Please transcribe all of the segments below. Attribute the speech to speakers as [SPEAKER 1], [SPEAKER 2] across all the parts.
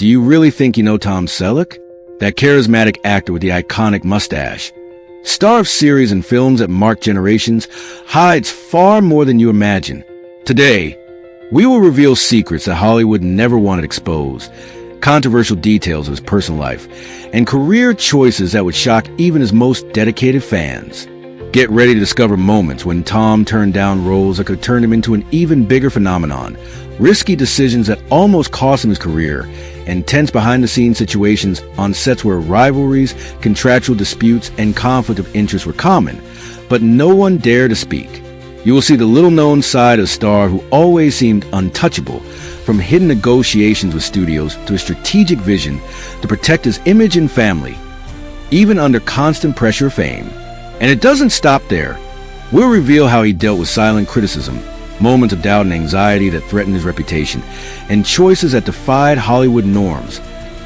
[SPEAKER 1] Do you really think you know Tom Selleck? That charismatic actor with the iconic mustache, star of series and films that mark generations, hides far more than you imagine. Today, we will reveal secrets that Hollywood never wanted exposed, controversial details of his personal life, and career choices that would shock even his most dedicated fans. Get ready to discover moments when Tom turned down roles that could turn him into an even bigger phenomenon, risky decisions that almost cost him his career, and tense behind-the-scenes situations on sets where rivalries, contractual disputes, and conflict of interest were common, but no one dared to speak. You will see the little-known side of a star who always seemed untouchable, from hidden negotiations with studios to a strategic vision to protect his image and family, even under constant pressure of fame. And it doesn't stop there. We'll reveal how he dealt with silent criticism, moments of doubt and anxiety that threatened his reputation, and choices that defied Hollywood norms,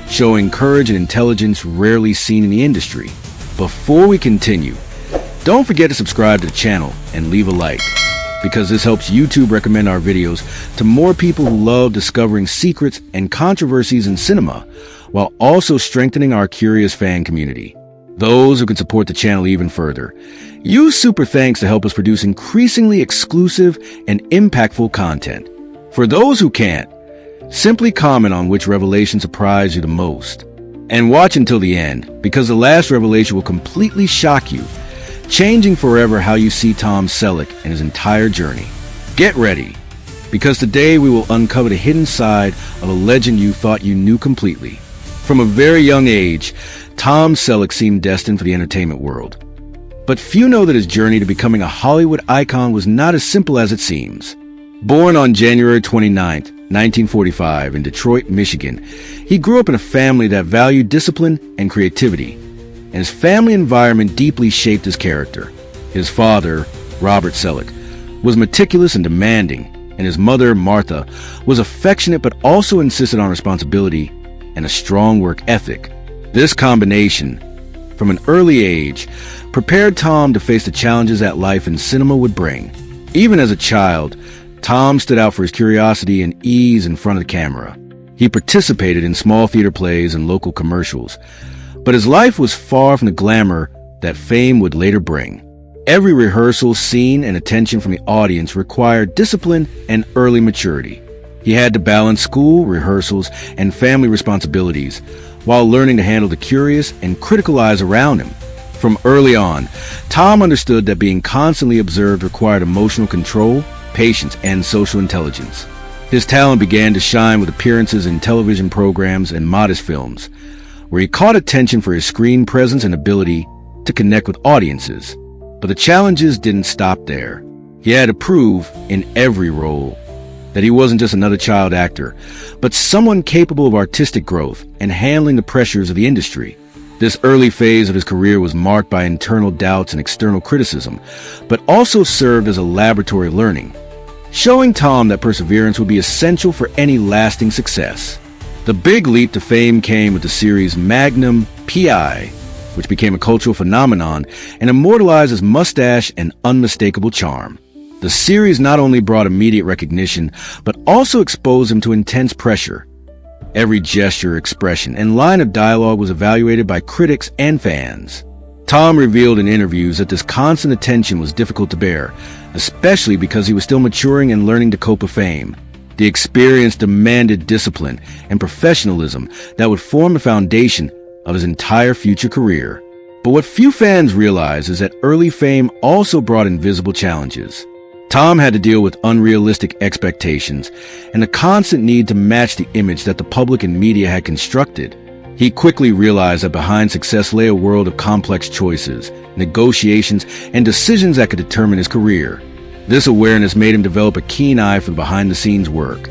[SPEAKER 1] showing courage and intelligence rarely seen in the industry. Before we continue, don't forget to subscribe to the channel and leave a like, because this helps YouTube recommend our videos to more people who love discovering secrets and controversies in cinema, while also strengthening our curious fan community. Those who can support the channel even further, use super thanks to help us produce increasingly exclusive and impactful content. For those who can't, simply comment on which revelation surprised you the most. And watch until the end, because the last revelation will completely shock you, changing forever how you see Tom Selleck and his entire journey. Get ready, because today we will uncover the hidden side of a legend you thought you knew completely. From a very young age, Tom Selleck seemed destined for the entertainment world. But few know that his journey to becoming a Hollywood icon was not as simple as it seems. Born on January 29, 1945 in Detroit, Michigan, he grew up in a family that valued discipline and creativity, and his family environment deeply shaped his character. His father, Robert Selleck, was meticulous and demanding, and his mother, Martha, was affectionate but also insisted on responsibility and a strong work ethic. This combination, from an early age, prepared Tom to face the challenges that life in cinema would bring. Even as a child, Tom stood out for his curiosity and ease in front of the camera. He participated in small theater plays and local commercials, but his life was far from the glamour that fame would later bring. Every rehearsal, scene, and attention from the audience required discipline and early maturity. He had to balance school, rehearsals, and family responsibilities, while learning to handle the curious and critical eyes around him. From early on, Tom understood that being constantly observed required emotional control, patience, and social intelligence. His talent began to shine with appearances in television programs and modest films, where he caught attention for his screen presence and ability to connect with audiences. But the challenges didn't stop there. He had to prove, in every role, that he wasn't just another child actor, but someone capable of artistic growth and handling the pressures of the industry. This early phase of his career was marked by internal doubts and external criticism, but also served as a laboratory of learning, showing Tom that perseverance would be essential for any lasting success. The big leap to fame came with the series Magnum P.I., which became a cultural phenomenon and immortalized his mustache and unmistakable charm. The series not only brought immediate recognition, but also exposed him to intense pressure. Every gesture, expression, and line of dialogue was evaluated by critics and fans. Tom revealed in interviews that this constant attention was difficult to bear, especially because he was still maturing and learning to cope with fame. The experience demanded discipline and professionalism that would form the foundation of his entire future career. But what few fans realize is that early fame also brought invisible challenges. Tom had to deal with unrealistic expectations and the constant need to match the image that the public and media had constructed. He quickly realized that behind success lay a world of complex choices, negotiations, and decisions that could determine his career. This awareness made him develop a keen eye for behind-the-scenes work,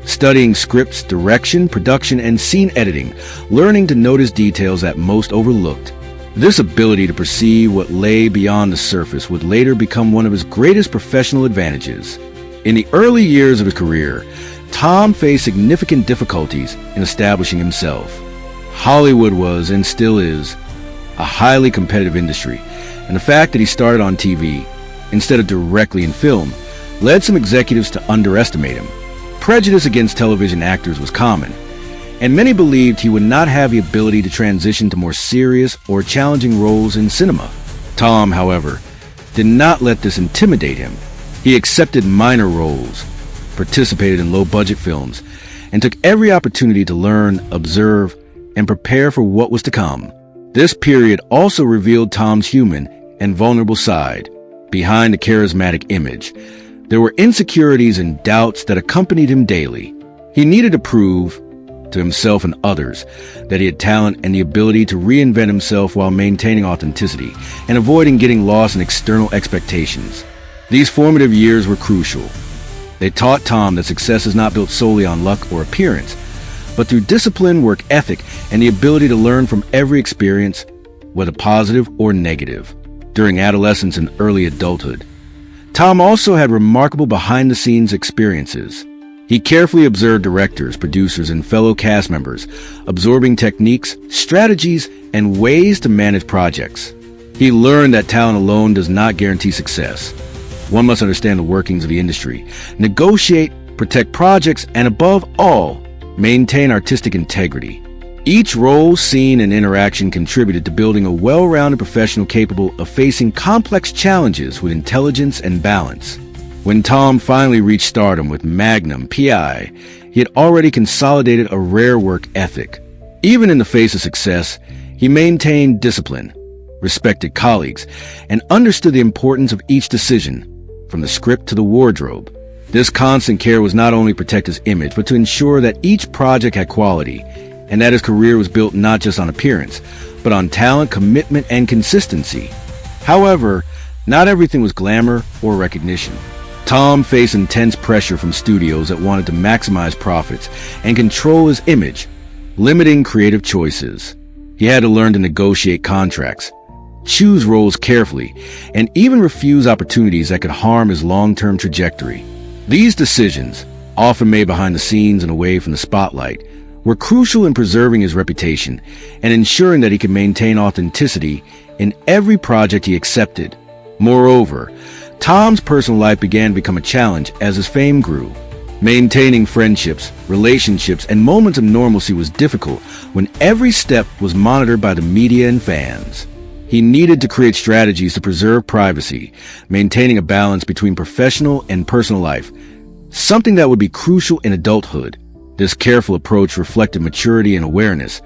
[SPEAKER 1] studying scripts, direction, production, and scene editing, learning to notice details that most overlooked. This ability to perceive what lay beyond the surface would later become one of his greatest professional advantages. In the early years of his career, Tom faced significant difficulties in establishing himself. Hollywood was, and still is, a highly competitive industry, and the fact that he started on TV, instead of directly in film, led some executives to underestimate him. Prejudice against television actors was common, and many believed he would not have the ability to transition to more serious or challenging roles in cinema. Tom, however, did not let this intimidate him. He accepted minor roles, participated in low-budget films, and took every opportunity to learn, observe, and prepare for what was to come. This period also revealed Tom's human and vulnerable side. Behind the charismatic image, there were insecurities and doubts that accompanied him daily. He needed to prove to himself and others that he had talent and the ability to reinvent himself while maintaining authenticity and avoiding getting lost in external expectations. These formative years were crucial. They taught Tom that success is not built solely on luck or appearance, but through discipline, work ethic, and the ability to learn from every experience, whether positive or negative. During adolescence and early adulthood, Tom also had remarkable behind-the-scenes experiences. He carefully observed directors, producers, and fellow cast members, absorbing techniques, strategies, and ways to manage projects. He learned that talent alone does not guarantee success. One must understand the workings of the industry, negotiate, protect projects, and above all, maintain artistic integrity. Each role, scene, and interaction contributed to building a well-rounded professional capable of facing complex challenges with intelligence and balance. When Tom finally reached stardom with Magnum P.I., he had already consolidated a rare work ethic. Even in the face of success, he maintained discipline, respected colleagues, and understood the importance of each decision, from the script to the wardrobe. This constant care was not only to protect his image, but to ensure that each project had quality, and that his career was built not just on appearance, but on talent, commitment, and consistency. However, not everything was glamour or recognition. Tom faced intense pressure from studios that wanted to maximize profits and control his image, limiting creative choices. He had to learn to negotiate contracts, choose roles carefully, and even refuse opportunities that could harm his long-term trajectory. These decisions, often made behind the scenes and away from the spotlight, were crucial in preserving his reputation and ensuring that he could maintain authenticity in every project he accepted. Moreover, Tom's personal life began to become a challenge as his fame grew. Maintaining friendships, relationships, and moments of normalcy was difficult when every step was monitored by the media and fans. He needed to create strategies to preserve privacy, maintaining a balance between professional and personal life, something that would be crucial in adulthood. This careful approach reflected maturity and awareness,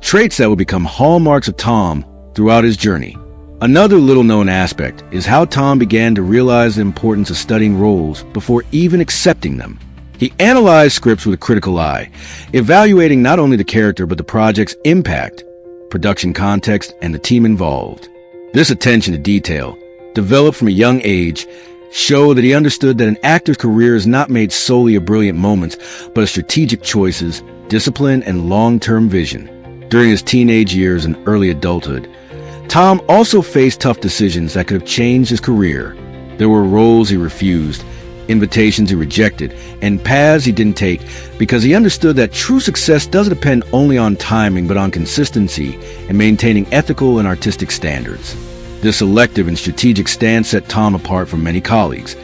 [SPEAKER 1] traits that would become hallmarks of Tom throughout his journey. Another little-known aspect is how Tom began to realize the importance of studying roles before even accepting them. He analyzed scripts with a critical eye, evaluating not only the character but the project's impact, production context, and the team involved. This attention to detail, developed from a young age, showed that he understood that an actor's career is not made solely of brilliant moments, but of strategic choices, discipline, and long-term vision. During his teenage years and early adulthood, Tom also faced tough decisions that could have changed his career. There were roles he refused, invitations he rejected, and paths he didn't take because he understood that true success doesn't depend only on timing but on consistency and maintaining ethical and artistic standards. This selective and strategic stance set Tom apart from many colleagues,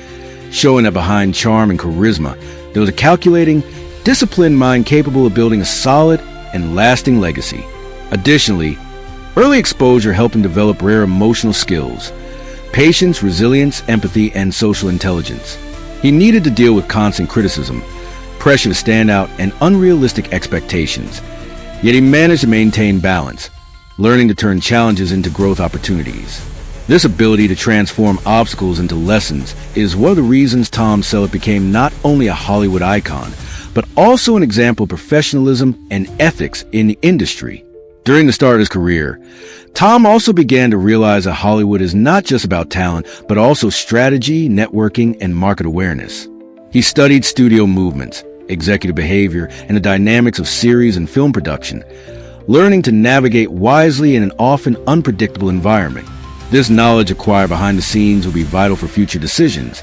[SPEAKER 1] showing that behind charm and charisma, there was a calculating, disciplined mind capable of building a solid and lasting legacy. Additionally, early exposure helped him develop rare emotional skills, patience, resilience, empathy, and social intelligence. He needed to deal with constant criticism, pressure to stand out, and unrealistic expectations. Yet he managed to maintain balance, learning to turn challenges into growth opportunities. This ability to transform obstacles into lessons is one of the reasons Tom Selleck became not only a Hollywood icon, but also an example of professionalism and ethics in the industry. During the start of his career, Tom also began to realize that Hollywood is not just about talent, but also strategy, networking, and market awareness. He studied studio movements, executive behavior, and the dynamics of series and film production, learning to navigate wisely in an often unpredictable environment. This knowledge acquired behind the scenes will be vital for future decisions,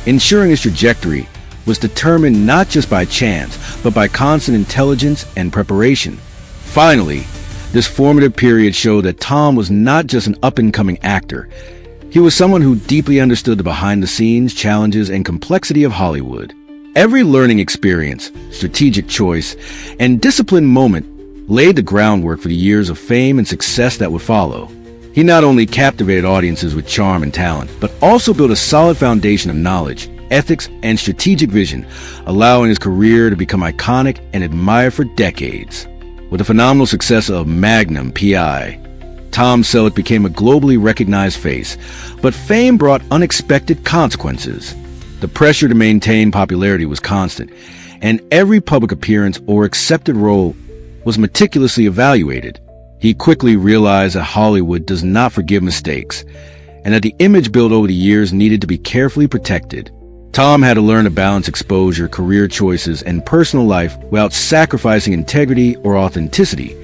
[SPEAKER 1] ensuring his trajectory was determined not just by chance, but by constant intelligence and preparation. Finally, this formative period showed that Tom was not just an up-and-coming actor. He was someone who deeply understood the behind-the-scenes challenges and complexity of Hollywood. Every learning experience, strategic choice, and disciplined moment laid the groundwork for the years of fame and success that would follow. He not only captivated audiences with charm and talent, but also built a solid foundation of knowledge, ethics, and strategic vision, allowing his career to become iconic and admired for decades. With the phenomenal success of Magnum P.I., Tom Selleck became a globally recognized face, but fame brought unexpected consequences. The pressure to maintain popularity was constant, and every public appearance or accepted role was meticulously evaluated. He quickly realized that Hollywood does not forgive mistakes, and that the image built over the years needed to be carefully protected. Tom had to learn to balance exposure, career choices, and personal life without sacrificing integrity or authenticity,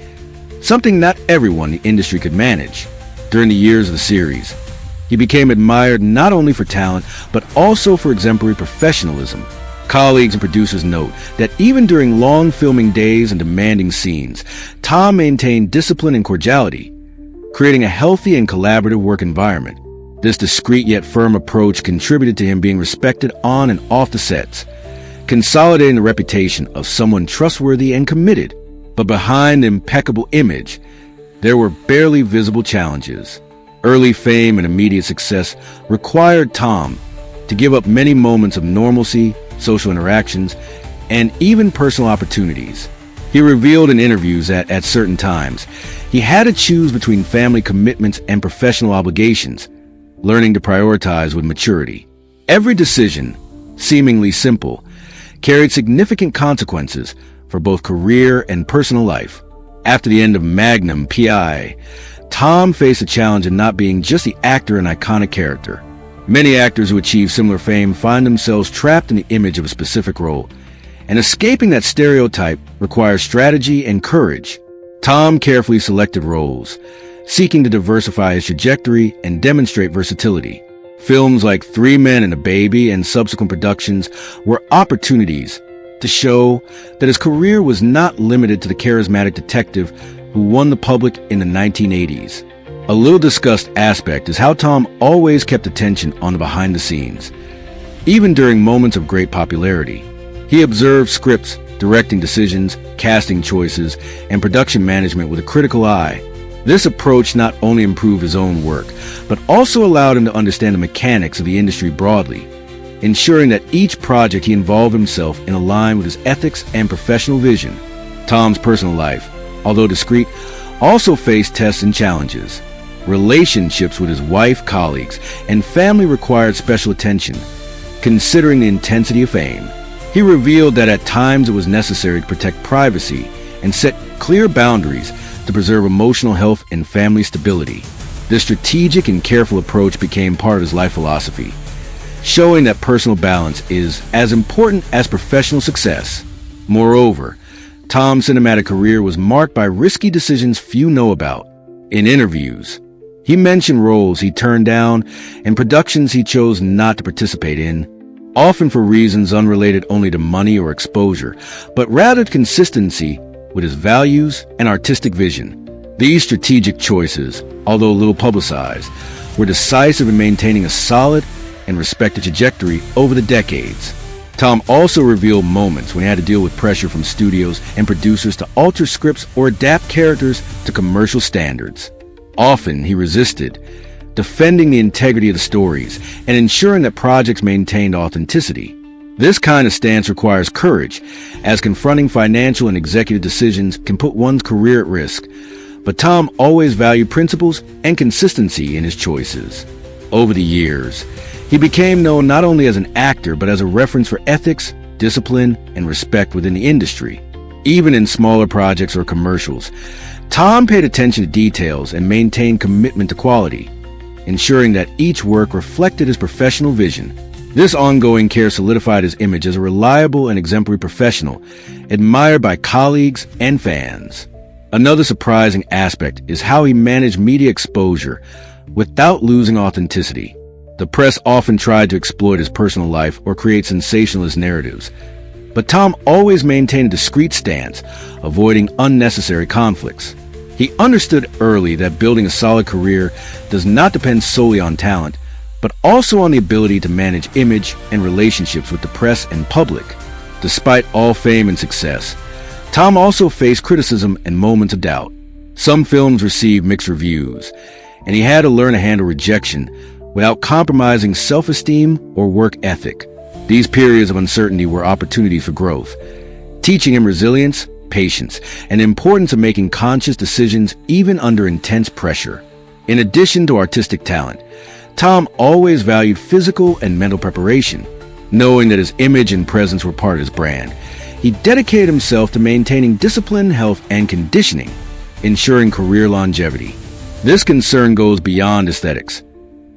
[SPEAKER 1] something not everyone in the industry could manage. During the years of the series, he became admired not only for talent, but also for exemplary professionalism. Colleagues and producers note that even during long filming days and demanding scenes, Tom maintained discipline and cordiality, creating a healthy and collaborative work environment. This discreet yet firm approach contributed to him being respected on and off the sets, consolidating the reputation of someone trustworthy and committed. But behind the impeccable image, there were barely visible challenges. Early fame and immediate success required Tom to give up many moments of normalcy, social interactions, and even personal opportunities. He revealed in interviews that at certain times, he had to choose between family commitments and professional obligations, learning to prioritize with maturity. Every decision, seemingly simple, carried significant consequences for both career and personal life. After the end of Magnum P.I., Tom faced a challenge of not being just the actor and iconic character. Many actors who achieve similar fame find themselves trapped in the image of a specific role, and escaping that stereotype requires strategy and courage. Tom carefully selected roles, seeking to diversify his trajectory and demonstrate versatility. Films like Three Men and a Baby and subsequent productions were opportunities to show that his career was not limited to the charismatic detective who won the public in the 1980s. A little discussed aspect is how Tom always kept attention on the behind the scenes. Even during moments of great popularity, he observed scripts, directing decisions, casting choices, and production management with a critical eye. This approach not only improved his own work, but also allowed him to understand the mechanics of the industry broadly, ensuring that each project he involved himself in aligned with his ethics and professional vision. Tom's personal life, although discreet, also faced tests and challenges. Relationships with his wife, colleagues, and family required special attention, considering the intensity of fame. He revealed that at times it was necessary to protect privacy and set clear boundaries to preserve emotional health and family stability. This strategic and careful approach became part of his life philosophy, showing that personal balance is as important as professional success. Moreover, Tom's cinematic career was marked by risky decisions few know about. In interviews, he mentioned roles he turned down and productions he chose not to participate in, often for reasons unrelated only to money or exposure, but rather to consistency with his values and artistic vision. These strategic choices, although little publicized, were decisive in maintaining a solid and respected trajectory over the decades. Tom also revealed moments when he had to deal with pressure from studios and producers to alter scripts or adapt characters to commercial standards. Often he resisted, defending the integrity of the stories and ensuring that projects maintained authenticity. This kind of stance requires courage, as confronting financial and executive decisions can put one's career at risk. But Tom always valued principles and consistency in his choices. Over the years, he became known not only as an actor, but as a reference for ethics, discipline, and respect within the industry. Even in smaller projects or commercials, Tom paid attention to details and maintained commitment to quality, ensuring that each work reflected his professional vision. This ongoing care solidified his image as a reliable and exemplary professional, admired by colleagues and fans. Another surprising aspect is how he managed media exposure without losing authenticity. The press often tried to exploit his personal life or create sensationalist narratives, but Tom always maintained a discreet stance, avoiding unnecessary conflicts. He understood early that building a solid career does not depend solely on talent, but also on the ability to manage image and relationships with the press and public. Despite all fame and success, Tom also faced criticism and moments of doubt. Some films received mixed reviews, and he had to learn to handle rejection without compromising self-esteem or work ethic. These periods of uncertainty were opportunities for growth, teaching him resilience, patience, and the importance of making conscious decisions even under intense pressure. In addition to artistic talent, Tom always valued physical and mental preparation. Knowing that his image and presence were part of his brand, he dedicated himself to maintaining discipline, health, and conditioning, ensuring career longevity. This concern goes beyond aesthetics.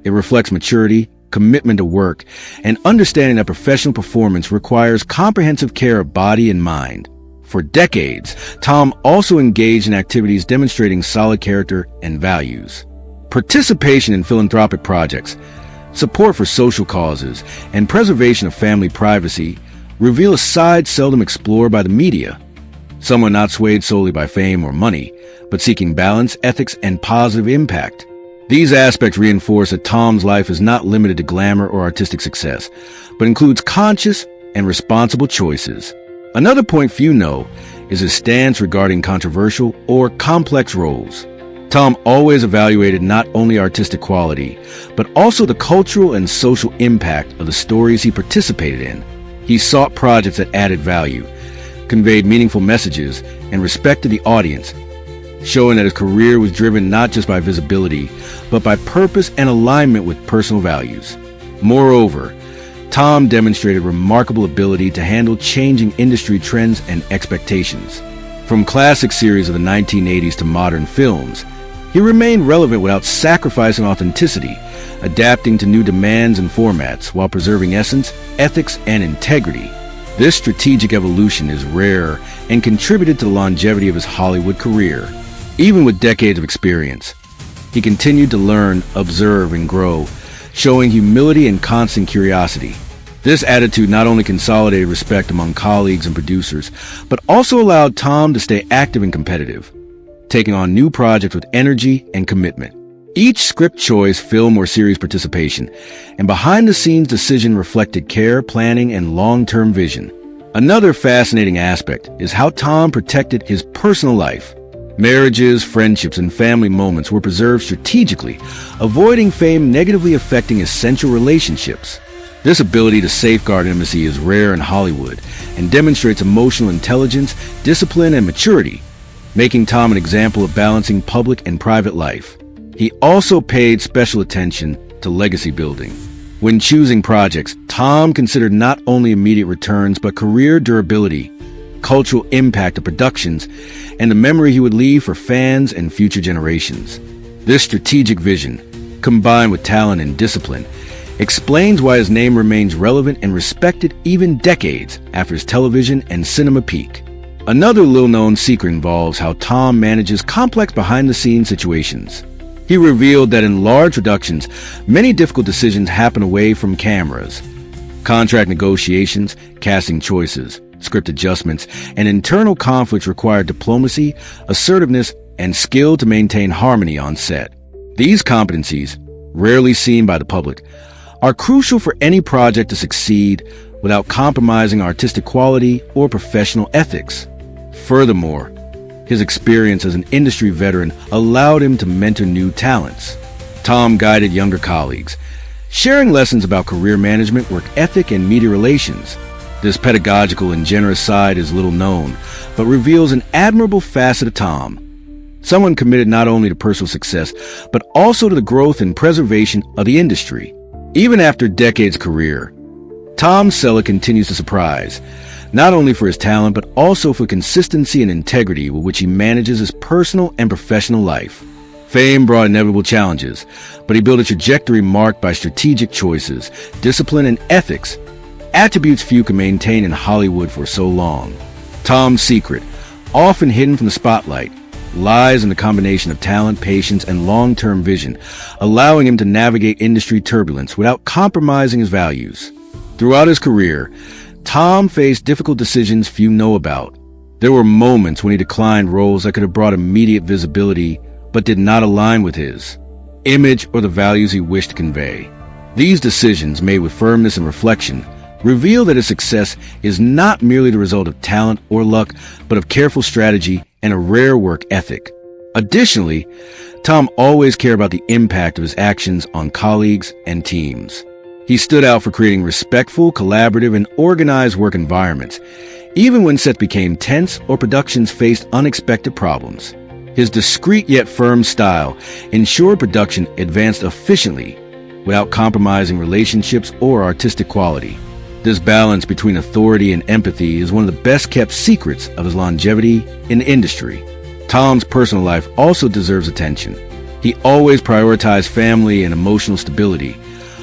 [SPEAKER 1] It reflects maturity, commitment to work, and understanding that professional performance requires comprehensive care of body and mind. For decades, Tom also engaged in activities demonstrating solid character and values. Participation in philanthropic projects, support for social causes, and preservation of family privacy reveal a side seldom explored by the media. Someone not swayed solely by fame or money, but seeking balance, ethics, and positive impact. These aspects reinforce that Tom's life is not limited to glamour or artistic success, but includes conscious and responsible choices. Another point few know is his stance regarding controversial or complex roles. Tom always evaluated not only artistic quality, but also the cultural and social impact of the stories he participated in. He sought projects that added value, conveyed meaningful messages, and respected the audience, showing that his career was driven not just by visibility, but by purpose and alignment with personal values. Moreover, Tom demonstrated remarkable ability to handle changing industry trends and expectations. From classic series of the 1980s to modern films, he remained relevant without sacrificing authenticity, adapting to new demands and formats while preserving essence, ethics, and integrity. This strategic evolution is rare and contributed to the longevity of his Hollywood career. Even with decades of experience, he continued to learn, observe, and grow, showing humility and constant curiosity. This attitude not only consolidated respect among colleagues and producers, but also allowed Tom to stay active and competitive, taking on new projects with energy and commitment. Each script choice, film, or series participation, and behind-the-scenes decision reflected care, planning, and long-term vision. Another fascinating aspect is how Tom protected his personal life. Marriages, friendships, and family moments were preserved strategically, avoiding fame negatively affecting essential relationships. This ability to safeguard intimacy is rare in Hollywood and demonstrates emotional intelligence, discipline, and maturity, making Tom an example of balancing public and private life. He also paid special attention to legacy building. When choosing projects, Tom considered not only immediate returns, but career durability, cultural impact of productions, and the memory he would leave for fans and future generations. This strategic vision, combined with talent and discipline, explains why his name remains relevant and respected even decades after his television and cinema peak. Another little-known secret involves how Tom manages complex behind-the-scenes situations. He revealed that in large productions, many difficult decisions happen away from cameras. Contract negotiations, casting choices, script adjustments, and internal conflicts require diplomacy, assertiveness, and skill to maintain harmony on set. These competencies, rarely seen by the public, are crucial for any project to succeed without compromising artistic quality or professional ethics. Furthermore, his experience as an industry veteran allowed him to mentor new talents. Tom guided younger colleagues, sharing lessons about career management, work ethic, and media relations. This pedagogical and generous side is little known, but reveals an admirable facet of Tom. Someone committed not only to personal success, but also to the growth and preservation of the industry. Even after decades' career, Tom SELLEck continues to surprise, not only for his talent, but also for consistency and integrity with which he manages his personal and professional life. Fame brought inevitable challenges, but he built a trajectory marked by strategic choices, discipline, and ethics, attributes few can maintain in Hollywood for so long. Tom's secret, often hidden from the spotlight, lies in the combination of talent, patience, and long-term vision, allowing him to navigate industry turbulence without compromising his values. Throughout his career, Tom faced difficult decisions few know about. There were moments when he declined roles that could have brought immediate visibility, but did not align with his image or the values he wished to convey. These decisions, made with firmness and reflection, reveal that his success is not merely the result of talent or luck, but of careful strategy and a rare work ethic. Additionally, Tom always cared about the impact of his actions on colleagues and teams. He stood out for creating respectful, collaborative, and organized work environments, even when sets became tense or productions faced unexpected problems. His discreet yet firm style ensured production advanced efficiently without compromising relationships or artistic quality. This balance between authority and empathy is one of the best-kept secrets of his longevity in the industry. Tom's personal life also deserves attention. He always prioritized family and emotional stability,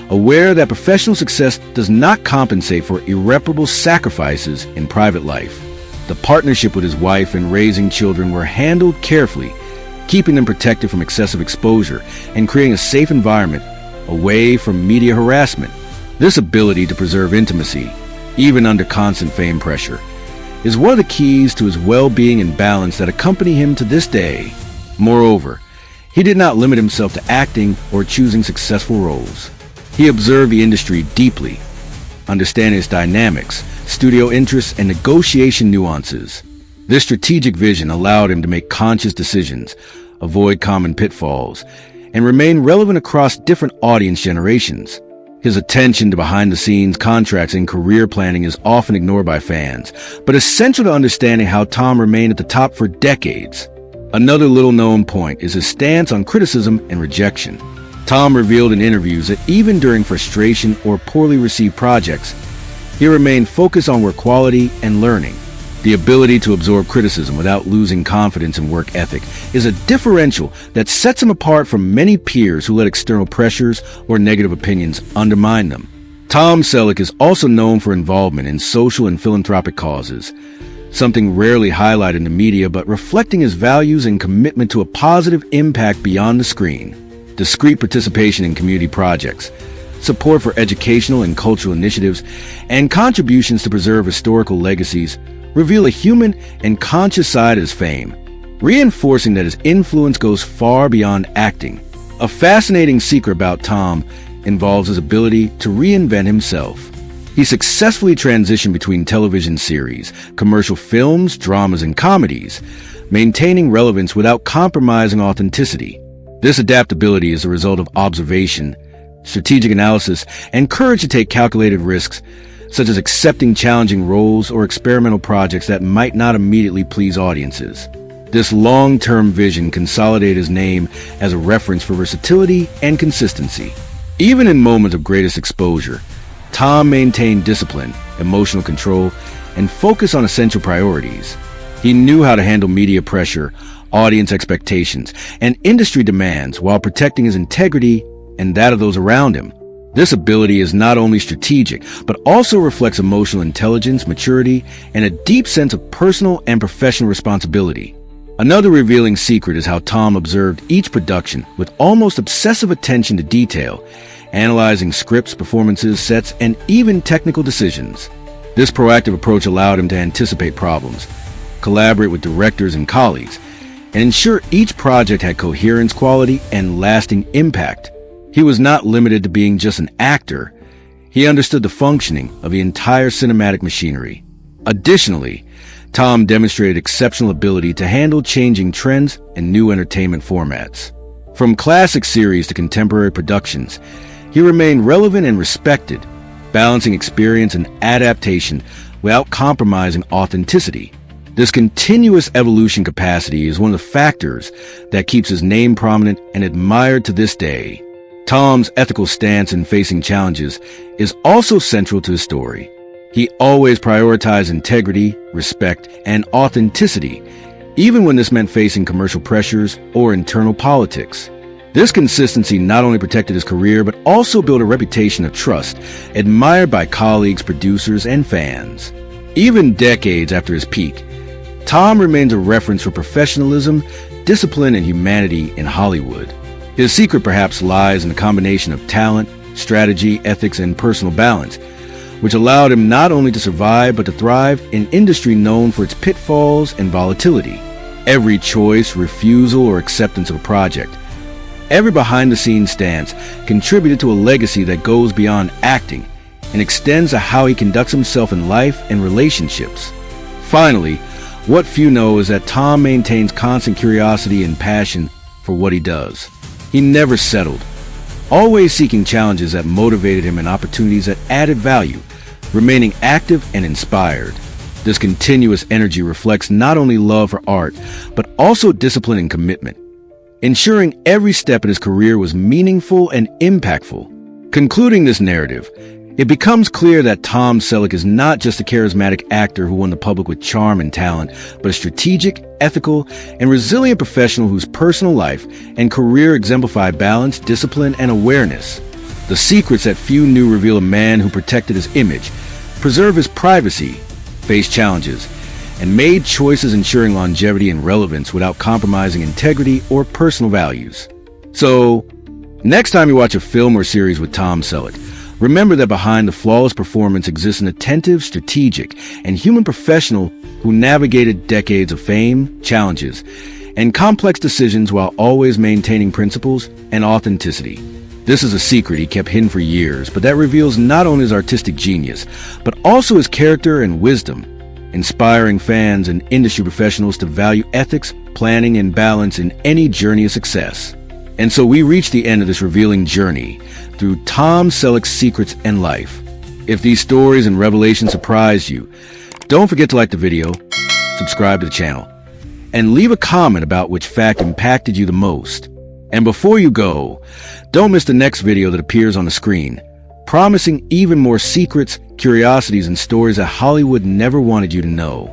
[SPEAKER 1] aware that professional success does not compensate for irreparable sacrifices in private life. The partnership with his wife and raising children were handled carefully, keeping them protected from excessive exposure and creating a safe environment away from media harassment. This ability to preserve intimacy, even under constant fame pressure, is one of the keys to his well-being and balance that accompany him to this day. Moreover, he did not limit himself to acting or choosing successful roles. He observed the industry deeply, understanding its dynamics, studio interests, and negotiation nuances. This strategic vision allowed him to make conscious decisions, avoid common pitfalls, and remain relevant across different audience generations. His attention to behind-the-scenes contracts and career planning is often ignored by fans, but essential to understanding how Tom remained at the top for decades. Another little-known point is his stance on criticism and rejection. Tom revealed in interviews that even during frustration or poorly received projects, he remained focused on work quality and learning. The ability to absorb criticism without losing confidence in work ethic is a differential that sets him apart from many peers who let external pressures or negative opinions undermine them. Tom Selleck is also known for involvement in social and philanthropic causes, something rarely highlighted in the media but reflecting his values and commitment to a positive impact beyond the screen. Discreet participation in community projects, support for educational and cultural initiatives, and contributions to preserve historical legacies reveal a human and conscious side of his fame, reinforcing that his influence goes far beyond acting. A fascinating secret about Tom involves his ability to reinvent himself. He successfully transitioned between television series, commercial films, dramas, and comedies, maintaining relevance without compromising authenticity. This adaptability is a result of observation, strategic analysis, and courage to take calculated risks, such as accepting challenging roles or experimental projects that might not immediately please audiences. This long-term vision consolidated his name as a reference for versatility and consistency. Even in moments of greatest exposure, Tom maintained discipline, emotional control, and focus on essential priorities. He knew how to handle media pressure, audience expectations, and industry demands while protecting his integrity and that of those around him. This ability is not only strategic, but also reflects emotional intelligence, maturity, and a deep sense of personal and professional responsibility. Another revealing secret is how Tom observed each production with almost obsessive attention to detail, analyzing scripts, performances, sets, and even technical decisions. This proactive approach allowed him to anticipate problems, collaborate with directors and colleagues, and ensure each project had coherence, quality, and lasting impact. He was not limited to being just an actor. He understood the functioning of the entire cinematic machinery. Additionally, Tom demonstrated exceptional ability to handle changing trends and new entertainment formats. From classic series to contemporary productions, he remained relevant and respected, balancing experience and adaptation without compromising authenticity. This continuous evolution capacity is one of the factors that keeps his name prominent and admired to this day. Tom's ethical stance in facing challenges is also central to his story. He always prioritized integrity, respect, and authenticity, even when this meant facing commercial pressures or internal politics. This consistency not only protected his career, but also built a reputation of trust, admired by colleagues, producers, and fans. Even decades after his peak, Tom remains a reference for professionalism, discipline, and humanity in Hollywood. His secret perhaps lies in a combination of talent, strategy, ethics, and personal balance, which allowed him not only to survive but to thrive in an industry known for its pitfalls and volatility. Every choice, refusal, or acceptance of a project, Every behind-the-scenes stance contributed to a legacy that goes beyond acting and extends to how he conducts himself in life and relationships. Finally, what few know is that Tom maintains constant curiosity and passion for what he does. He never settled, always seeking challenges that motivated him and opportunities that added value, remaining active and inspired. This continuous energy reflects not only love for art, but also discipline and commitment, ensuring every step in his career was meaningful and impactful. Concluding this narrative, it becomes clear that Tom Selleck is not just a charismatic actor who won the public with charm and talent, but a strategic, ethical, and resilient professional whose personal life and career exemplify balance, discipline, and awareness. The secrets that few knew reveal a man who protected his image, preserved his privacy, faced challenges, and made choices ensuring longevity and relevance without compromising integrity or personal values. So, next time you watch a film or series with Tom Selleck, remember that behind the flawless performance exists an attentive, strategic, and human professional who navigated decades of fame, challenges, and complex decisions while always maintaining principles and authenticity. This is a secret he kept hidden for years, but that reveals not only his artistic genius, but also his character and wisdom, inspiring fans and industry professionals to value ethics, planning, and balance in any journey of success. And so we reach the end of this revealing journey through Tom Selleck's secrets and life. If these stories and revelations surprised you, don't forget to like the video, subscribe to the channel, and leave a comment about which fact impacted you the most. And before you go, don't miss the next video that appears on the screen, promising even more secrets, curiosities, and stories that Hollywood never wanted you to know.